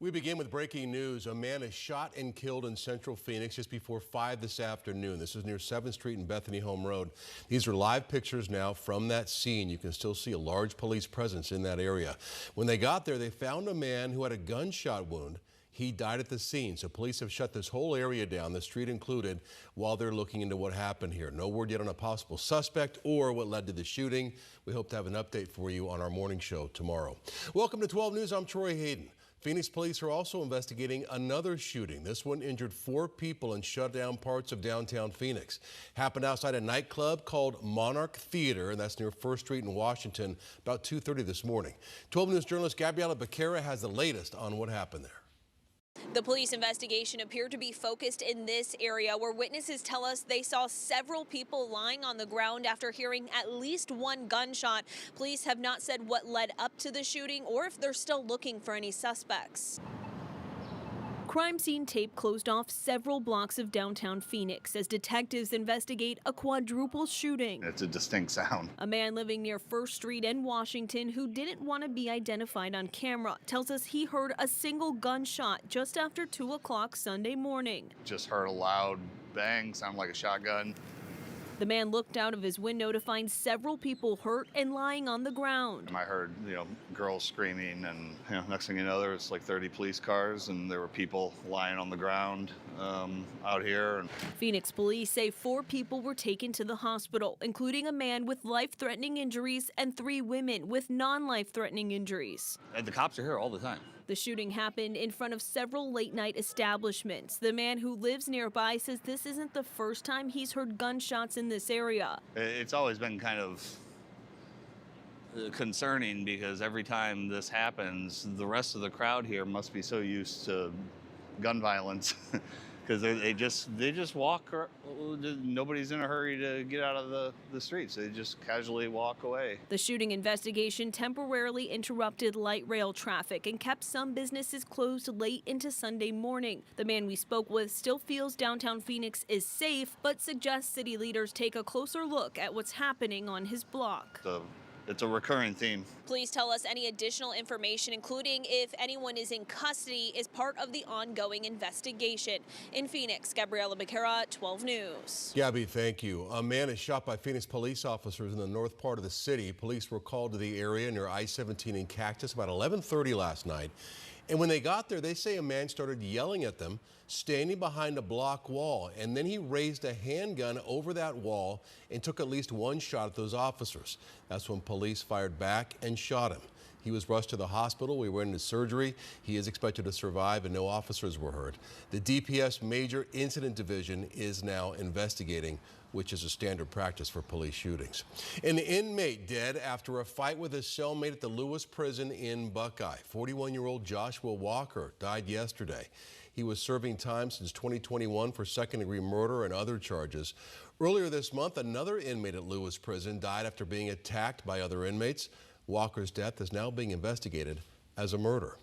We begin with breaking news. A man is shot and killed in central Phoenix just before 5 this afternoon. This is near 7th Street and Bethany Home Road. These are live pictures now from that scene. You can still see a large police presence in that area. When they got there, they found a man who had a gunshot wound. He died at the scene, so police have shut this whole area down, the street included, while they're looking into what happened here. No word yet on a possible suspect or what led to the shooting. We hope to have an update for you on our morning show tomorrow. Welcome to 12 News. I'm Troy Hayden. Phoenix police are also investigating another shooting. This one injured 4 people and shut down parts of downtown Phoenix. Happened outside a nightclub called Monarch Theater, and that's near 1st Street in Washington, about 2:30 this morning. 12 News journalist Gabriela Becerra has the latest on what happened there. The police investigation appeared to be focused in this area where witnesses tell us they saw several people lying on the ground after hearing at least one gunshot. Police have not said what led up to the shooting or if they're still looking for any suspects. Crime scene tape closed off several blocks of downtown Phoenix as detectives investigate a quadruple shooting. It's a distinct sound. A man living near 1st Street in Washington who didn't want to be identified on camera tells us he heard a single gunshot just after 2 o'clock Sunday morning. Just heard a loud bang, sounded like a shotgun. The man looked out of his window to find several people hurt and lying on the ground. And I heard, girls screaming, and next thing you know, there was like 30 police cars, and there were people lying on the ground out here. Phoenix police say 4 people were taken to the hospital, including a man with life-threatening injuries and 3 women with non-life-threatening injuries. And the cops are here all the time. The shooting happened in front of several late-night establishments. The man who lives nearby says this isn't the first time he's heard gunshots in this area. It's always been kind of concerning because every time this happens, the rest of the crowd here must be so used to gun violence because they just walk. Nobody's in a hurry to get out of the streets. They just casually walk away. The shooting investigation temporarily interrupted light rail traffic and kept some businesses closed late into Sunday morning. The man we spoke with still feels downtown Phoenix is safe, but suggests city leaders take a closer look at what's happening on his block. It's a recurring theme. Please tell us any additional information, including if anyone is in custody, is part of the ongoing investigation. In Phoenix, Gabriela Becerra, 12 News. Gabby, thank you. A man is shot by Phoenix police officers in the north part of the city. Police were called to the area near I-17 in Cactus about 11:30 last night. And when they got there, they say a man started yelling at them, standing behind a block wall. And then he raised a handgun over that wall and took at least one shot at those officers. That's when police fired back and shot him. He was rushed to the hospital. We went into surgery. He is expected to survive and no officers were hurt. The DPS Major Incident Division is now investigating, which is a standard practice for police shootings. An inmate dead after a fight with his cellmate at the Lewis prison in Buckeye. 41-year-old Joshua Walker died yesterday. He was serving time since 2021 for second-degree murder and other charges. Earlier this month, another inmate at Lewis prison died after being attacked by other inmates. Walker's death is now being investigated as a murder.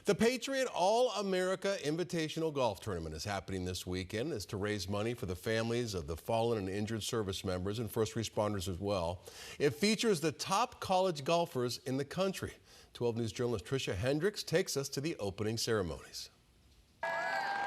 The Patriot All-America Invitational Golf Tournament is happening this weekend. It's to raise money for the families of the fallen and injured service members and first responders as well. It features the top college golfers in the country. 12 News journalist Tricia Hendricks takes us to the opening ceremonies.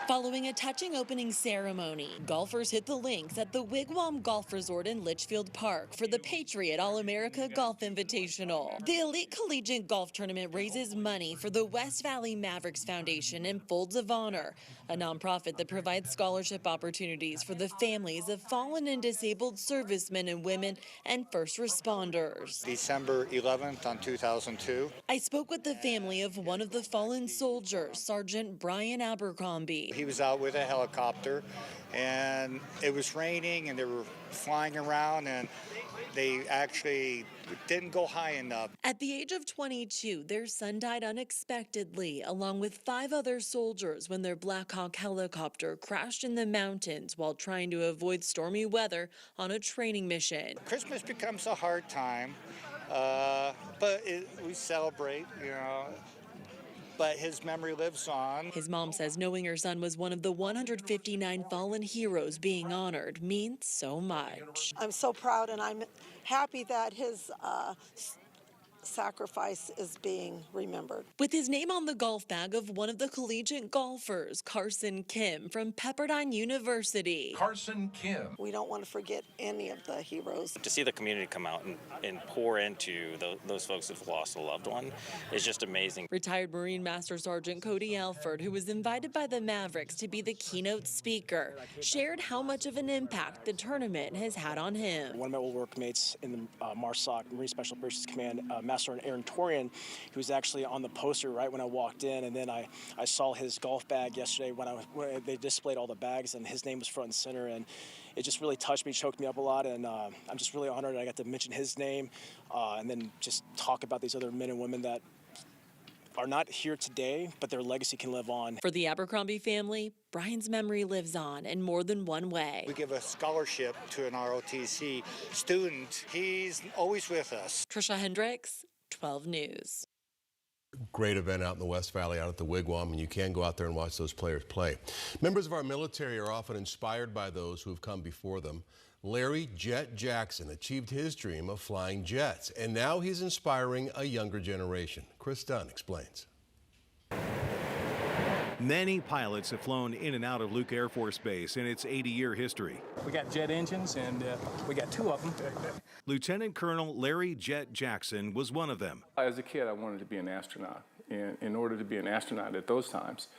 Following a touching opening ceremony, golfers hit the links at the Wigwam Golf Resort in Litchfield Park for the Patriot All-America Golf Invitational. The Elite Collegiate Golf Tournament raises money for the West Valley Mavericks Foundation and Folds of Honor, a nonprofit that provides scholarship opportunities for the families of fallen and disabled servicemen and women and first responders. December 11th on 2002. I spoke with the family of one of the fallen soldiers, Sergeant Brian Abercrombie. He was out with a helicopter and it was raining and they were flying around and they actually didn't go high enough. At the age of 22, their son died unexpectedly, along with 5 other soldiers when their Black Hawk helicopter crashed in the mountains while trying to avoid stormy weather on a training mission. Christmas becomes a hard time, but we celebrate, but his memory lives on. His mom says knowing her son was one of the 159 fallen heroes being honored means so much. I'm so proud and I'm happy that his sacrifice is being remembered. With his name on the golf bag of one of the collegiate golfers, Carson Kim from Pepperdine University. Carson Kim. We don't want to forget any of the heroes. To see the community come out and pour into those folks who've lost a loved one is just amazing. Retired Marine Master Sergeant Cody Alford, who was invited by the Mavericks to be the keynote speaker, shared how much of an impact the tournament has had on him. One of my old workmates in the MARSOC, Marine Special Operations Command, Master Sergeant Aaron Torian, who was actually on the poster right when I walked in, and then I saw his golf bag yesterday when they displayed all the bags, and his name was front and center, and it just really touched me, choked me up a lot, and I'm just really honored I got to mention his name and then just talk about these other men and women that are not here today, but their legacy can live on. For the Abercrombie family, Brian's memory lives on in more than one way. We give a scholarship to an ROTC student. He's always with us. Trisha Hendricks, 12 News. Great event out in the West Valley, out at the Wigwam, and you can go out there and watch those players play. Members of our military are often inspired by those who have come before them. Larry Jet Jackson achieved his dream of flying jets, and now he's inspiring a younger generation. Chris Dunn explains. Many pilots have flown in and out of Luke Air Force Base in its 80-year history. We got jet engines, and we got two of them. Lieutenant Colonel Larry Jet Jackson was one of them. As a kid, I wanted to be an astronaut. And in order to be an astronaut at those times,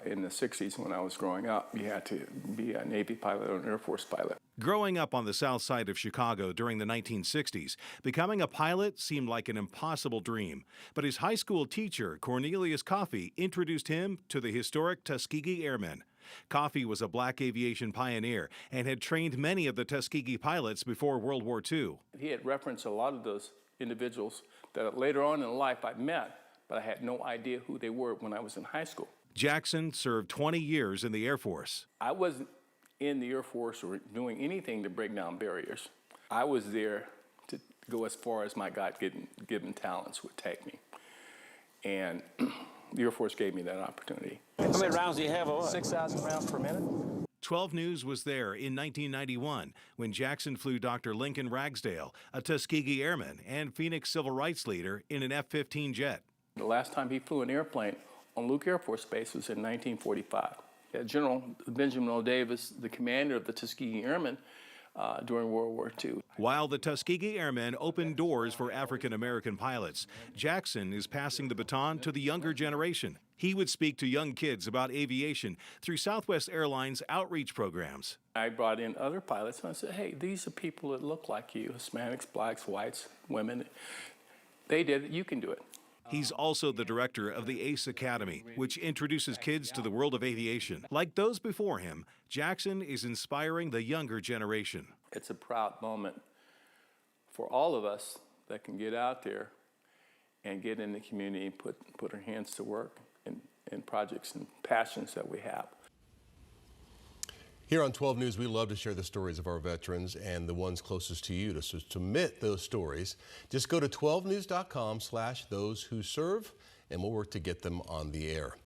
in the 60s when I was growing up, you had to be a Navy pilot or an Air Force pilot. Growing up on the south side of Chicago during the 1960s, becoming a pilot seemed like an impossible dream. But his high school teacher, Cornelius Coffey, introduced him to the historic Tuskegee Airmen. Coffey was a black aviation pioneer and had trained many of the Tuskegee pilots before World War II. He had referenced a lot of those individuals that later on in life I met, but I had no idea who they were when I was in high school. Jackson served 20 years in the Air Force. I wasn't in the Air Force or doing anything to break down barriers. I was there to go as far as my God-given talents would take me. And the Air Force gave me that opportunity. How many rounds do you have? 6,000 rounds per minute. 12 News was there in 1991 when Jackson flew Dr. Lincoln Ragsdale, a Tuskegee Airman and Phoenix civil rights leader, in an F-15 jet. The last time he flew an airplane on Luke Air Force Base was in 1945. General Benjamin O. Davis, the commander of the Tuskegee Airmen during World War II. While the Tuskegee Airmen opened doors for African-American pilots, Jackson is passing the baton to the younger generation. He would speak to young kids about aviation through Southwest Airlines outreach programs. I brought in other pilots and I said, hey, these are people that look like you, Hispanics, blacks, whites, women. They did it, you can do it. He's also the director of the ACE Academy, which introduces kids to the world of aviation. Like those before him, Jackson is inspiring the younger generation. It's a proud moment for all of us that can get out there and get in the community and put our hands to work in projects and passions that we have. Here on 12 News, we love to share the stories of our veterans and the ones closest to you. To submit those stories, just go to 12news.com/those who serve, and we'll work to get them on the air.